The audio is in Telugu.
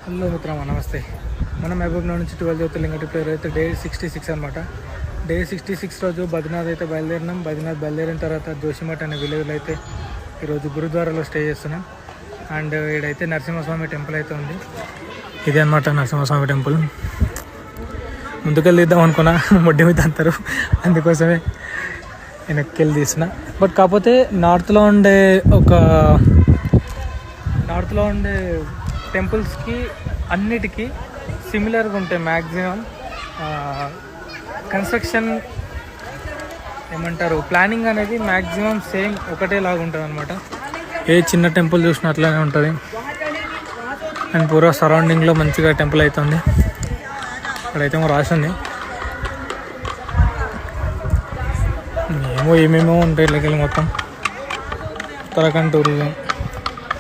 హలో మిత్రమా, నమస్తే. మనం మహబూబ్నగర్ నుంచి 12 జ్యోతిర్లింగ ట్రిప్ అయితే డే 66 అనమాట. డే 66 రోజు బద్రీనాథ్ అయితే బయలుదేరినాం. బద్రీనాథ్ బయలుదేరిన తర్వాత జోషిమఠ్ అనే విలేజ్లో అయితే ఈరోజు గురుద్వారాలో స్టే చేస్తున్నాం. అండ్ ఇక్కడైతే నరసింహస్వామి టెంపుల్ అయితే ఉంది. ఇదే అనమాట నరసింహస్వామి టెంపుల్. ముందుకెళ్ళి తీద్దాం అనుకున్నా, మొడ్డి మీద అంటారు, అందుకోసమే వెనక్కి తీసిన. బట్ కాకపోతే నార్త్లో ఉండే టెంపుల్స్కి అన్నిటికీ సిమిలర్గా ఉంటాయి. మ్యాక్సిమం కన్స్ట్రక్షన్ ఏమంటారు, ప్లానింగ్ అనేది మ్యాక్సిమం సేమ్ ఒకటేలాగా ఉంటుంది అనమాట. ఏ చిన్న టెంపుల్ చూసినా అట్లనే ఉంటుంది. అండ్ పూరా సరౌండింగ్లో మంచిగా టెంపుల్ అవుతుంది. ఇక్కడైతే రాసి ఉంది, ఏమేమో ఉంటాయి ఇట్లకెళ్ళి మొత్తం ఉత్తరాఖండ్ టూరిజం.